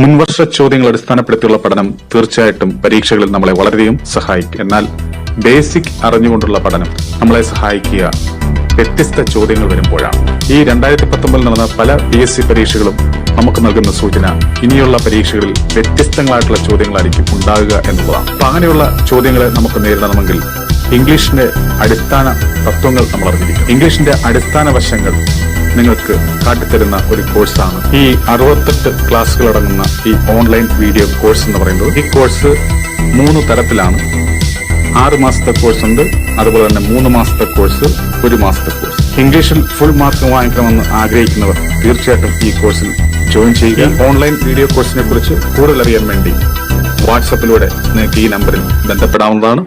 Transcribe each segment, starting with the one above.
മുൻവർഷ ചോദ്യങ്ങൾ അടിസ്ഥാനപ്പെടുത്തിയുള്ള പഠനം തീർച്ചയായിട്ടും പരീക്ഷകളിൽ നമ്മളെ വളരെയധികം സഹായിക്കും. എന്നാൽ ബേസിക് അറിഞ്ഞുകൊണ്ടുള്ള പഠനം നമ്മളെ സഹായിക്കുക വ്യത്യസ്ത ചോദ്യങ്ങൾ വരുമ്പോഴാണ്. ഈ 2019 നടന്ന പല PSC പരീക്ഷകളും നമുക്ക് നൽകുന്ന സൂചന ഇനിയുള്ള പരീക്ഷകളിൽ വ്യത്യസ്തങ്ങളായിട്ടുള്ള ചോദ്യങ്ങളായിരിക്കും ഉണ്ടാകുക എന്നുള്ളതാണ്. അപ്പൊ അങ്ങനെയുള്ള ചോദ്യങ്ങളെ നമുക്ക് നേരിടണമെങ്കിൽ ഇംഗ്ലീഷിന്റെ അടിസ്ഥാന തത്വങ്ങൾ നമ്മൾ അറിഞ്ഞിരിക്കും. ഇംഗ്ലീഷിന്റെ അടിസ്ഥാന വശങ്ങൾ നിങ്ങൾക്ക് കാട്ടിത്തരുന്ന ഒരു കോഴ്സാണ് ഈ 68 ക്ലാസ്സുകൾ അടങ്ങുന്ന ഈ ഓൺലൈൻ വീഡിയോ കോഴ്സ് എന്ന് പറയുന്നത്. ഈ കോഴ്സ് 3 തരത്തിലാണ്. 6 മാസത്തെ കോഴ്സ് ഉണ്ട്, അതുപോലെ തന്നെ 3 മാസത്തെ കോഴ്സ്, 1 മാസത്തെ കോഴ്സ്. ഇംഗ്ലീഷിൽ ഫുൾ മാർക്ക് വാങ്ങിക്കണമെന്ന് ആഗ്രഹിക്കുന്നവർ തീർച്ചയായിട്ടും ഈ കോഴ്സിൽ ജോയിൻ ചെയ്യുക. ഓൺലൈൻ വീഡിയോ കോഴ്സിനെ കുറിച്ച് കൂടുതൽ അറിയാൻ വേണ്ടി വാട്സാപ്പിലൂടെ നിങ്ങൾക്ക് ഈ നമ്പറിൽ ബന്ധപ്പെടാവുന്നതാണ്.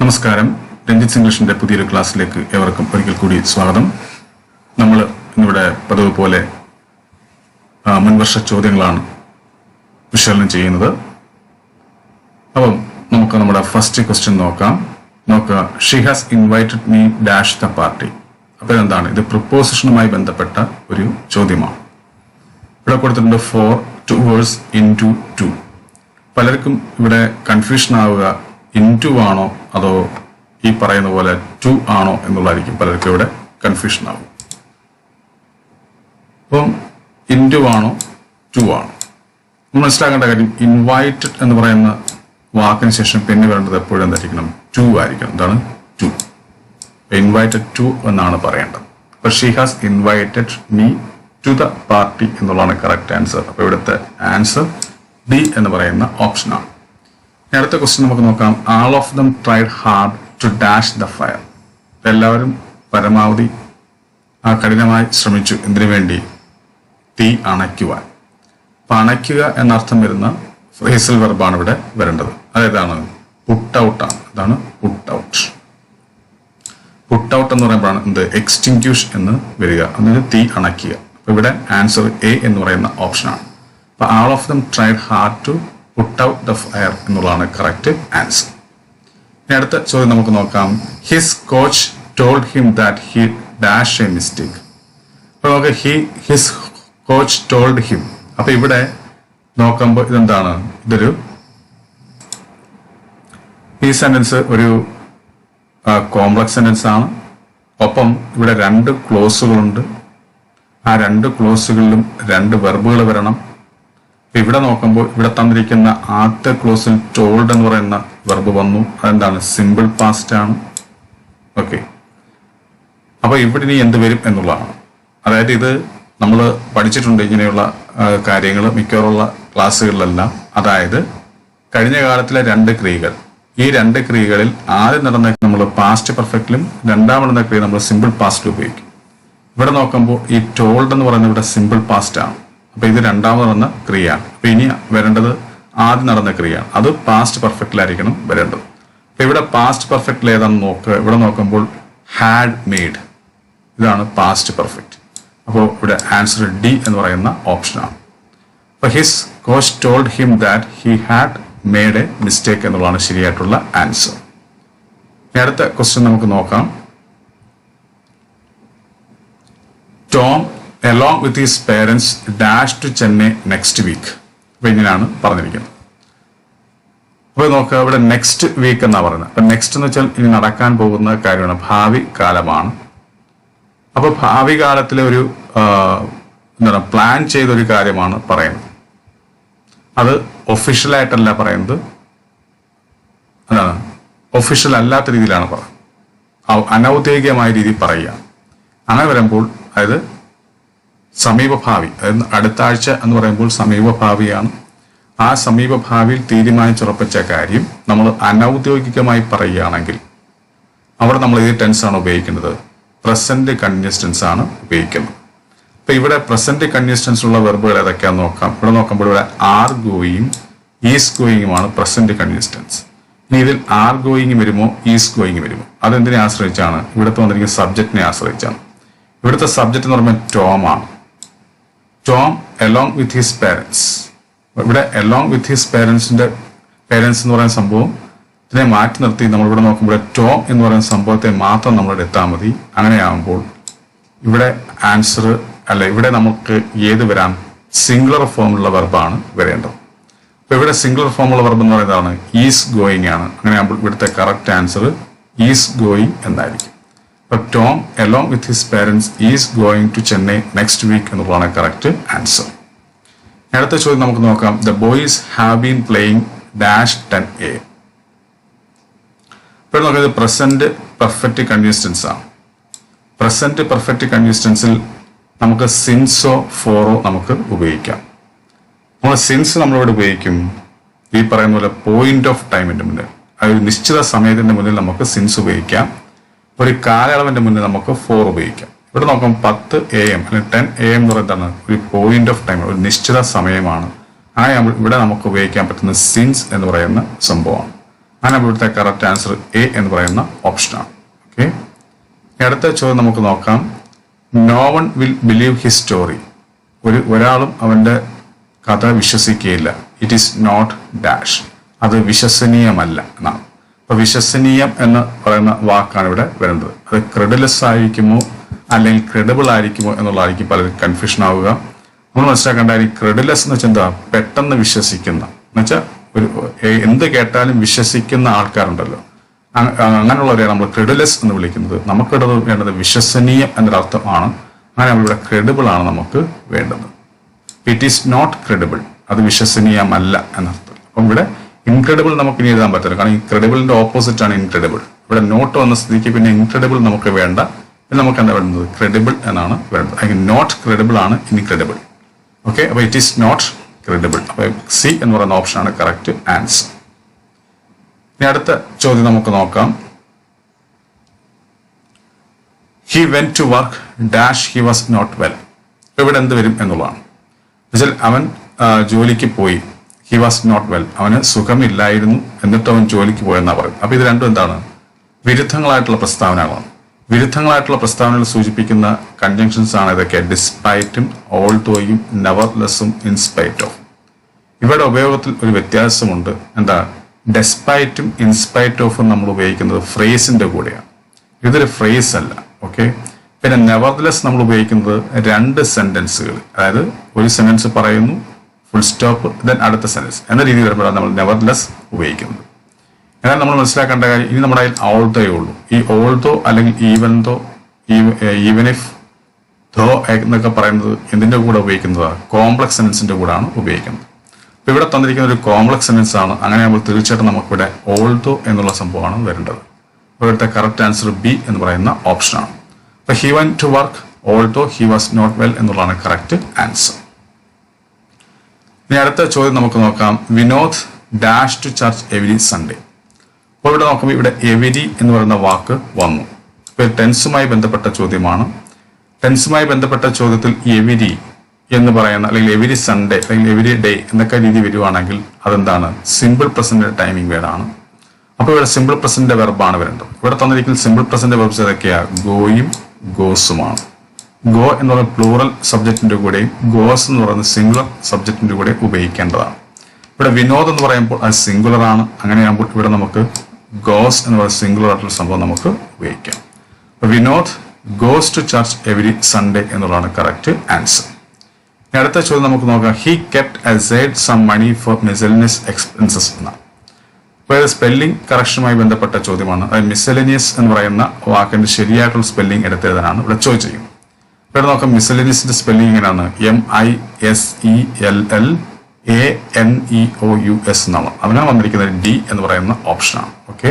നമസ്കാരം. രഞ്ജിത്ത് ഇംഗ്ലീഷിന്റെ പുതിയൊരു ക്ലാസ്സിലേക്ക് ഏവർക്കും ഒരിക്കൽ കൂടി സ്വാഗതം. നമ്മൾ ഇന്നിവിടെ പതിവ് പോലെ മുൻവർഷ ചോദ്യങ്ങളാണ് വിശകലനം ചെയ്യുന്നത്. അപ്പം നമുക്ക് നമ്മുടെ ഫസ്റ്റ് ക്വസ്റ്റ്യൻ നോക്കാം. She has invited me dash the party. അപ്പൊ എന്താണ് ഇത്? പ്രിപ്പോസിഷനുമായി ബന്ധപ്പെട്ട ഒരു ചോദ്യമാണ്. ഇവിടെ കൊടുത്തിട്ടുണ്ട് ഫോർ 2 വേഴ്സ് ഇൻടു 2. പലർക്കും ഇവിടെ കൺഫ്യൂഷൻ ആവുക ഇൻടു ആണോ അതോ ഈ പറയുന്ന പോലെ 2 ആണോ എന്നുള്ളതായിരിക്കും പലർക്കും ഇവിടെ കൺഫ്യൂഷൻ ആവും. അപ്പം ഇൻടു ആണോ 2 ആണോ മനസ്സിലാക്കേണ്ട കാര്യം, ഇൻവൈറ്റഡ് എന്ന് പറയുന്ന വാക്കിന് ശേഷം പിന്നെ വേണ്ടത് എപ്പോഴും എന്തായിരിക്കണം? 2 ആയിരിക്കണം. എന്താണ് 2? ഇൻവൈറ്റഡ് 2 എന്നാണ് പറയേണ്ടത്. അപ്പൊ she has invited me to the party എന്നുള്ളതാണ് കറക്റ്റ് ആൻസർ. അപ്പൊ ഇവിടുത്തെ ആൻസർ ഡി എന്ന് പറയുന്ന ഓപ്ഷനാണ്. അടുത്ത ക്വസ്റ്റ്യൻ നമുക്ക് നോക്കാം. All of them tried hard to dash the fire. എല്ലാവരും പരമാവധി കഠിനമായി ശ്രമിച്ചു. എന്തിനു വേണ്ടി? തീ അണയ്ക്കുവാൻ. അപ്പൊ അണയ്ക്കുക എന്നർത്ഥം വരുന്ന ഫ്രേസൽ വെർബാണ് ഇവിടെ വരേണ്ടത്. അതേതാണ്? പുട്ട് ഔട്ട് ആണ്. അതാണ് പുട്ട് ഔട്ട്. പുട്ട് ഔട്ട് എന്ന് പറയുമ്പോഴാണ് എന്ത്? എക്സ്റ്റിങ്ക്യൂഷ് എന്ന് വരിക. അതായത് തീ അണയ്ക്കുക. അപ്പൊ ഇവിടെ ആൻസർ എ എന്ന് പറയുന്ന ഓപ്ഷനാണ്. അപ്പൊ all of them tried hard to put out the fire എന്നുള്ളതാണ് കറക്റ്റ് ആൻസർ. ഇനി അടുത്ത ചോദ്യം നമുക്ക് നോക്കാം. His coach told him that he dash a mistake. അപ്പൊ നമുക്ക് ഹിസ് കോച്ച് ടോൾഡ് ഹിം. അപ്പൊ ഇവിടെ നോക്കുമ്പോൾ ഇതെന്താണ്? ഈ സെന്റൻസ് ഒരു കോംപ്ലക്സ് സെന്റൻസ് ആണ്. ഒപ്പം ഇവിടെ 2 ക്ലോസുകളുണ്ട്. ആ 2 ക്ലോസുകളിലും 2 വെർബുകൾ വരണം. ഇവിടെ നോക്കുമ്പോൾ ഇവിടെ തന്നിരിക്കുന്ന ആദ്യത്തെ ക്ലോസിൽ ടോൾഡ് എന്ന് പറയുന്ന വെർബ് വന്നു. അതെന്താണ്? സിമ്പിൾ പാസ്റ്റ് ആണ്. ഓക്കെ. അപ്പൊ ഇവിടെ ഇനി എന്ത് വരും എന്നുള്ളതാണ്. അതായത് ഇത് നമ്മൾ പഠിച്ചിട്ടുണ്ട് ഇങ്ങനെയുള്ള കാര്യങ്ങൾ മിക്കവാറുള്ള ക്ലാസ്സുകളിലെല്ലാം. അതായത് കഴിഞ്ഞ കാലത്തിലെ 2 ക്രിയകൾ, ഈ 2 ക്രിയകളിൽ ആദ്യം നടന്ന നമ്മൾ പാസ്റ്റ് പെർഫെക്റ്റിലും രണ്ടാം നടന്ന ക്രിയ നമ്മൾ സിമ്പിൾ പാസ്റ്റിലും ഉപയോഗിക്കും. ഇവിടെ നോക്കുമ്പോൾ ഈ ടോൾഡ് എന്ന് പറയുന്നത് ഇവിടെ സിമ്പിൾ പാസ്റ്റ് ആണ്. അപ്പൊ ഇത് രണ്ടാമത് നടന്ന ക്രിയയാണ്. അപ്പൊ ഇനി വരേണ്ടത് ആദ്യം നടന്ന ക്രിയയാണ്. അത് പാസ്റ്റ് പെർഫെക്റ്റിലായിരിക്കണം വരേണ്ടത്. അപ്പൊ ഇവിടെ പാസ്റ്റ് പെർഫെക്റ്റിൽ ഏതാണെന്ന് നോക്കുക. ഇവിടെ നോക്കുമ്പോൾ ഹാഡ് മെയ്ഡ്, ഇതാണ് പാസ്റ്റ് പെർഫെക്റ്റ്. അപ്പോൾ ഇവിടെ ആൻസർ ഡി എന്ന് പറയുന്ന ഓപ്ഷനാണ്. അപ്പൊ his coach told him that he had made A mistake എന്നുള്ളതാണ് ശരിയായിട്ടുള്ള ആൻസർ. അടുത്ത ക്വസ്റ്റ്യൻ നമുക്ക് നോക്കാം. Tom along with his parents dash to Chennai next week. അപ്പൊ ഇങ്ങനെയാണ് പറഞ്ഞിരിക്കുന്നത്. അപ്പൊ നോക്കുക, ഇവിടെ നെക്സ്റ്റ് വീക്ക് എന്നാ പറയുന്നത്. അപ്പൊ നെക്സ്റ്റ് എന്ന് വെച്ചാൽ ഇനി നടക്കാൻ പോകുന്ന കാര്യമാണ്, ഭാവി കാലമാണ്. അപ്പൊ ഭാവി കാലത്തിലെ ഒരു എന്താണ് പ്ലാൻ ചെയ്തൊരു കാര്യമാണ് പറയുന്നത്. അത് ഒഫീഷ്യലായിട്ടല്ല പറയുന്നത്, എന്താണ് ഒഫീഷ്യൽ അല്ലാത്ത രീതിയിലാണ് പറയുന്നത്. അനൗദ്യോഗികമായ രീതിയിൽ പറയുക. അങ്ങനെ വരുമ്പോൾ അതായത് സമീപഭാവി, അതായത് അടുത്ത ആഴ്ച എന്ന് പറയുമ്പോൾ സമീപഭാവിയാണ്. ആ സമീപഭാവിയിൽ തീരുമാനിച്ചുറപ്പിച്ച കാര്യം നമ്മൾ അനൗദ്യോഗികമായി പറയുകയാണെങ്കിൽ അവിടെ നമ്മൾ ഏത് ടെൻസ് ആണ് ഉപയോഗിക്കുന്നത്? പ്രസന്റ് കണ്ടിന്യൂസ് ടെൻസ് ആണ് ഉപയോഗിക്കുന്നത്. അപ്പൊ ഇവിടെ പ്രസന്റ് കണ്ടിന്യൂസ് ടെൻസ് ഉള്ള വെർബുകൾ ഏതൊക്കെയാന്ന് നോക്കാം. ഇവിടെ നോക്കുമ്പോൾ ഇവിടെ ആർ ഗോയിങ്, ഈസ് ഗോയിങ്ങുമാണ് പ്രസന്റ് കണ്ടിന്യൂസ് ടെൻസ്. ഇനി ഇതിൽ ആർ ഗോയിങ് വരുമോ ഈസ് ഗോയിങ് വരുമോ? അതെന്തിനെ ആശ്രയിച്ചാണ്? ഇവിടുത്തെ വന്നിരിക്കുന്ന സബ്ജക്റ്റിനെ ആശ്രയിച്ചാണ്. ഇവിടുത്തെ സബ്ജക്റ്റ് എന്ന് പറയുമ്പോൾ ടോം ആണ്. Tom along with his parents ഇവിടെ along with his parents എന്ന് പറയുന്ന സംഭവം ഇതിനെ മാറ്റി നിർത്തി നമ്മളിവിടെ നോക്കുമ്പോൾ ടോം എന്ന് പറയുന്ന സംഭവത്തെ മാത്രം നമ്മളിവിടെ എത്താൻ മതി. അങ്ങനെയാകുമ്പോൾ ഇവിടെ ആൻസർ അല്ല, ഇവിടെ നമുക്ക് ഏത് വരാം? സിംഗുലർ ഫോമിലുള്ള വെർബാണ് വരേണ്ടത്. അപ്പൊ ഇവിടെ സിംഗുലർ ഫോമുള്ള വെർബ് എന്ന് പറയുന്നതാണ് ഈസ് ഗോയിങ് ആണ്. അങ്ങനെയാകുമ്പോൾ ഇവിടുത്തെ കറക്റ്റ് ആൻസർ ഈസ് ഗോയിങ് എന്നായിരിക്കും. അപ്പൊ Tom along with his parents is going to Chennai next week എന്നുള്ളതാണ് കറക്റ്റ് ആൻസർ. അടുത്ത ചോദ്യം നമുക്ക് നോക്കാം. The boys have been playing dash 10 AM. ഇപ്പോൾ നോക്കുന്നത് പ്രസന്റ് പെർഫെക്റ്റ് കണ്ടിന്യൂസ് ടെൻസ് ആണ്. പ്രസന്റ് പെർഫെക്റ്റ് കണ്ടിന്യൂസ് ടെൻസിൽ നമുക്ക് സിൻസോ ഫോറോ നമുക്ക് ഉപയോഗിക്കാം. നമ്മൾ സിൻസ് നമ്മളിവിടെ ഉപയോഗിക്കും ഈ പറയുന്ന പോലെ പോയിന്റ് ഓഫ് ടൈമിന്റെ മുന്നിൽ, ഒരു നിശ്ചിത സമയത്തിന്റെ മുന്നിൽ നമുക്ക് സിൻസ് ഉപയോഗിക്കാം. ഒരു കാലയളവിന്റെ മുന്നിൽ നമുക്ക് ഫോർ ഉപയോഗിക്കാം. ഇവിടെ നോക്കാം 10 AM അല്ലെങ്കിൽ 10 AM എന്ന് പറയുന്നതാണ് ഒരു പോയിന്റ് ഓഫ് ടൈം, ഒരു നിശ്ചിത സമയമാണ്. അങ്ങനെ ഇവിടെ നമുക്ക് ഉപയോഗിക്കാൻ പറ്റുന്ന സിൻസ് എന്ന് പറയുന്ന സംഭവമാണ്. അങ്ങനെ ഇവിടുത്തെ കറക്റ്റ് ആൻസർ എ എന്ന് പറയുന്ന ഓപ്ഷനാണ്. ഓക്കെ, അടുത്ത ചോദ്യം നമുക്ക് നോക്കാം. No one will believe his story. ഒരാളും അവന്റെ കഥ വിശ്വസിക്കുകയില്ല. ഇറ്റ് ഈസ് നോട്ട് ഡാഷ്, അത് വിശ്വസനീയമല്ല എന്നാണ്. അപ്പൊ വിശ്വസനീയം എന്ന് പറയുന്ന വാക്കാണ് ഇവിടെ വരുന്നത്. അത് ക്രെഡിലെസ് ആയിരിക്കുമോ അല്ലെങ്കിൽ ക്രെഡിബിൾ ആയിരിക്കുമോ എന്നുള്ളതായിരിക്കും പലരും കൺഫ്യൂഷൻ ആവുക. നമ്മൾ മനസ്സിലാക്കേണ്ട കാര്യം ക്രെഡിലെസ് എന്ന് വെച്ചാൽ എന്താ? പെട്ടെന്ന് വിശ്വസിക്കുന്ന, എന്നുവെച്ചാൽ ഒരു എന്ത് കേട്ടാലും വിശ്വസിക്കുന്ന ആൾക്കാരുണ്ടല്ലോ, അങ്ങനെയുള്ളവരെ നമ്മൾ ക്രെഡിലെസ് എന്ന് വിളിക്കുന്നത്. നമുക്കിവിടെ വേണ്ടത് വിശ്വസനീയം എന്നൊരർത്ഥമാണ്. അങ്ങനെ നമ്മളിവിടെ ക്രെഡിബിൾ ആണ് നമുക്ക് വേണ്ടത്. ഇറ്റ് ഈസ് നോട്ട് ക്രെഡിബിൾ, അത് വിശ്വസനീയമല്ല എന്നർത്ഥം. അപ്പം ഇവിടെ ഇൻക്രെഡിബിൾ നമുക്ക് ഇനി എഴുതാൻ പറ്റില്ല, കാരണം ഇൻക്രെഡിബിളിന്റെ ഓപ്പോസിറ്റ് ആണ് ഇൻക്രെഡിബിൾ. ഇവിടെ നോട്ട് വന്ന സ്ഥിതിക്ക് പിന്നെ ഇൻക്രെഡിബിൾ നമുക്ക് വേണ്ട, പിന്നെ നമുക്ക് എന്താ വേണ്ടത്? ക്രെഡിബിൾ എന്നാണ് വേണ്ടത്. അല്ലെങ്കിൽ നോട്ട് ക്രെഡിബിൾ ആണ് ഇൻക്രെഡിബിൾ. ഓക്കെ, അപ്പൊ ഇറ്റ് ഈസ് നോട്ട് ക്രെഡിബിൾ. അപ്പൊ സി എന്ന് പറയുന്ന ഓപ്ഷനാണ് കറക്റ്റ് ആൻസർ. ഇനി അടുത്ത ചോദ്യം നമുക്ക് നോക്കാം. He went to work dash he was not well. ഇവിടെ എന്ത് വരും എന്നുള്ളതാണ്. എന്നുവെച്ചാൽ അവൻ ജോലിക്ക് പോയി, ഹി വാസ് നോട്ട് വെൽ, അവന് സുഖമില്ലായിരുന്നു, എന്നിട്ട് അവൻ ജോലിക്ക് പോയെന്നാ പറയും. അപ്പൊ ഇത് രണ്ടും എന്താണ്? വിരുദ്ധങ്ങളായിട്ടുള്ള പ്രസ്താവനകളാണ്. വിരുദ്ധങ്ങളായിട്ടുള്ള പ്രസ്താവനകൾ സൂചിപ്പിക്കുന്ന കൺജങ്ഷൻസ് ആണ് ഇതൊക്കെ. ഡിസ്പൈറ്റും, ഓൾതോയും, നെവർലെസ്സും, ഇൻസ്പൈറ്റ് ഓഫ്. ഇവിടെ ഉപയോഗത്തിൽ ഒരു വ്യത്യാസമുണ്ട്. എന്താ? ഡെസ്പൈറ്റും ഇൻസ്പൈറ്റ് ഓഫും നമ്മൾ ഉപയോഗിക്കുന്നത് ഫ്രേസിന്റെ കൂടെയാണ്. ഇതൊരു ഫ്രേസ് അല്ല. ഓക്കെ, പിന്നെ നെവർലെസ് നമ്മൾ ഉപയോഗിക്കുന്നത് രണ്ട് സെന്റൻസുകൾ, അതായത് ഒരു സെന്റൻസ് പറയുന്നു, ഫുൾ സ്റ്റോപ്പ്, ദെൻ അടുത്ത സെന്റൻസ് എന്ന രീതിയിൽ വരുമ്പോഴാണ് നമ്മൾ നെവർലെസ് ഉപയോഗിക്കുന്നത്. എന്നാൽ നമ്മൾ മനസ്സിലാക്കേണ്ട കാര്യം, ഇനി നമ്മുടെ കയ്യിൽ ഓൾതോയേ ഉള്ളൂ. ഈ ഓൾതോ അല്ലെങ്കിൽ ഈവൻ ദോ, ഈവൻ ഇഫ്, ദോ എന്നൊക്കെ പറയുന്നത് എന്തിന്റെ കൂടെ ഉപയോഗിക്കുന്നതാണ്? കോംപ്ലക്സ് സെന്റൻസിന്റെ കൂടെയാണ് ഉപയോഗിക്കുന്നത്. അപ്പൊ ഇവിടെ തന്നിരിക്കുന്ന ഒരു കോംപ്ലക്സ് സെന്റൻസ് ആണ്. അങ്ങനെ ആകുമ്പോൾ തീർച്ചയായിട്ടും നമുക്കിവിടെ ഓൾതോ എന്നുള്ള സംഭവമാണ് വരേണ്ടത്. ഇവിടുത്തെ കറക്റ്റ് ആൻസർ ബി എന്ന് പറയുന്ന ഓപ്ഷനാണ്. അപ്പൊ he went to work although he was not well എന്നുള്ളതാണ് കറക്റ്റ് ആൻസർ. ഇനി അടുത്ത ചോദ്യം നമുക്ക് നോക്കാം. Vinod dash to church every Sunday. അപ്പോൾ ഇവിടെ നോക്കുമ്പോൾ ഇവിടെ എവരി എന്ന് പറയുന്ന വാക്ക് വന്നു. ഇപ്പൊ ടെൻസുമായി ബന്ധപ്പെട്ട ചോദ്യമാണ്. ടെൻസുമായി ബന്ധപ്പെട്ട ചോദ്യത്തിൽ എവരി എന്ന് പറയുന്ന അല്ലെങ്കിൽ എവരി സൺഡേ അല്ലെങ്കിൽ എവരി ഡേ എന്നൊക്കെ രീതി വരുവാണെങ്കിൽ അതെന്താണ്? സിമ്പിൾ പ്രസന്റ് ടൈമിംഗ് വേർഡാണ്. അപ്പോൾ ഇവിടെ സിമ്പിൾ പ്രസന്റ് വെർബാണ് വരേണ്ടത്. ഇവിടെ തന്നിരിക്കുന്ന സിമ്പിൾ പ്രസന്റ് വെർബ്സ് ഏതൊക്കെയാണ്? ഗോയും ഗോസുമാണ്. ഗോ എന്ന് പറയുന്ന പ്ലൂറൽ സബ്ജക്റ്റിന്റെ കൂടെയും ഗോസ് എന്ന് പറയുന്ന സിംഗുലർ സബ്ജക്റ്റിന്റെ കൂടെ ഉപയോഗിക്കേണ്ടതാണ്. ഇവിടെ വിനോദ് എന്ന് പറയുമ്പോൾ അത് സിംഗുലർ ആണ്. അങ്ങനെയാകുമ്പോൾ ഇവിടെ നമുക്ക് ഗോസ് എന്ന് പറയുന്ന സിംഗുലർ ആയിട്ടുള്ള സംഭവം നമുക്ക് ഉപയോഗിക്കാം. Vinod goes to church every Sunday എന്നുള്ളതാണ് കറക്റ്റ് ആൻസർ. ഇനി അടുത്ത ചോദ്യം നമുക്ക് നോക്കാം. He kept aside some money for miscellaneous expenses എന്നാണ്. അപ്പോൾ ഇത് സ്പെല്ലിംഗ് കറക്ഷനുമായി ബന്ധപ്പെട്ട ചോദ്യമാണ്. അത് മിസെലിനിയസ് എന്ന് പറയുന്ന വാക്കിന്റെ ശരിയായിട്ടുള്ള സ്പെല്ലിംഗ് എടുത്തെഴുതാനാണ് ഇവിടെ ചോദിച്ചിരിക്കുന്നത്. ഇവിടെ നോക്കാം മിസെലിനിയസിന്റെ സ്പെല്ലിംഗ് എങ്ങനെയാണ്? MISELLANEOUS എന്നാണ്. അതിനാണ് വന്നിരിക്കുന്നത് ഡി എന്ന് പറയുന്ന ഓപ്ഷനാണ്. ഓക്കെ,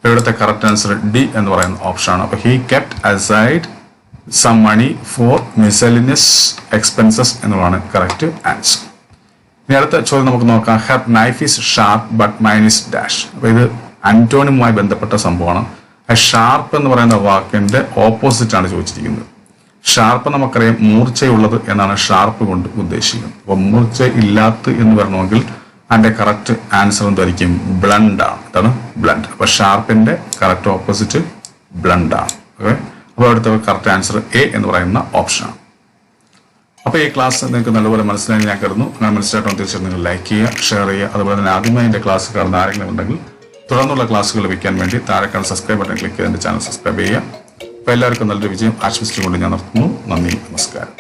ഇവിടുത്തെ കറക്റ്റ് ആൻസർ ഡി എന്ന് പറയുന്ന ഓപ്ഷനാണ്. അപ്പൊ he kept aside some money for miscellaneous expenses എന്നുള്ളതാണ് കറക്റ്റ് ആൻസർ. ഇനി അടുത്ത ചോദ്യം നമുക്ക് നോക്കാം. Her knife is sharp but mine is dash. അപ്പൊ ഇത് അന്റോണിമുമായി ബന്ധപ്പെട്ട സംഭവമാണ്. ഷാർപ്പ് എന്ന് പറയുന്ന വാക്കിന്റെ ഓപ്പോസിറ്റ് ആണ് ചോദിച്ചിരിക്കുന്നത്. ഷാർപ്പ് നമുക്കറിയാം മൂർച്ചയുള്ളത് എന്നാണ് ഷാർപ്പ് കൊണ്ട് ഉദ്ദേശിക്കുന്നത്. അപ്പൊ മൂർച്ച ഇല്ലാത്ത എന്ന് വരണമെങ്കിൽ അതിന്റെ കറക്റ്റ് ആൻസർ എന്തായിരിക്കും? ബ്ലണ്ട് ആണ്. ഇതാണ് ബ്ലണ്ട്. അപ്പൊ ഷാർപ്പിന്റെ കറക്റ്റ് ഓപ്പോസിറ്റ് ബ്ലണ്ട് ആണ്. ഓക്കെ, അപ്പോൾ അടുത്ത കറക്റ്റ് ആൻസർ എ എന്ന് പറയുന്ന ഓപ്ഷനാണ്. അപ്പോൾ ഈ ക്ലാസ് നിങ്ങൾക്ക് നല്ലപോലെ മനസ്സിലായി ഞാൻ കരുതുന്നു. അങ്ങനെ മനസ്സിലാക്കണം തീർച്ചയായിട്ടും നിങ്ങൾ ലൈക്ക് ചെയ്യുക, ഷെയർ ചെയ്യുക. അതുപോലെ തന്നെ ആദ്യമായി എൻ്റെ ക്ലാസ് കാണുന്ന ആരെങ്കിലും ഉണ്ടെങ്കിൽ തുടർന്നുള്ള ക്ലാസ്സുകൾ ലഭിക്കാൻ വേണ്ടി താഴെ കാണുന്ന സബ്സ്ക്രൈബ് ബട്ടൺ ക്ലിക്ക് ചെയ്ത് എൻ്റെ ചാനൽ സബ്സ്ക്രൈബ് ചെയ്യുക. അപ്പോൾ എല്ലാവർക്കും നല്ലൊരു വിജയം ആശംസിച്ചുകൊണ്ട് ഞാൻ നിർത്തുന്നു. നന്ദി, നമസ്കാരം.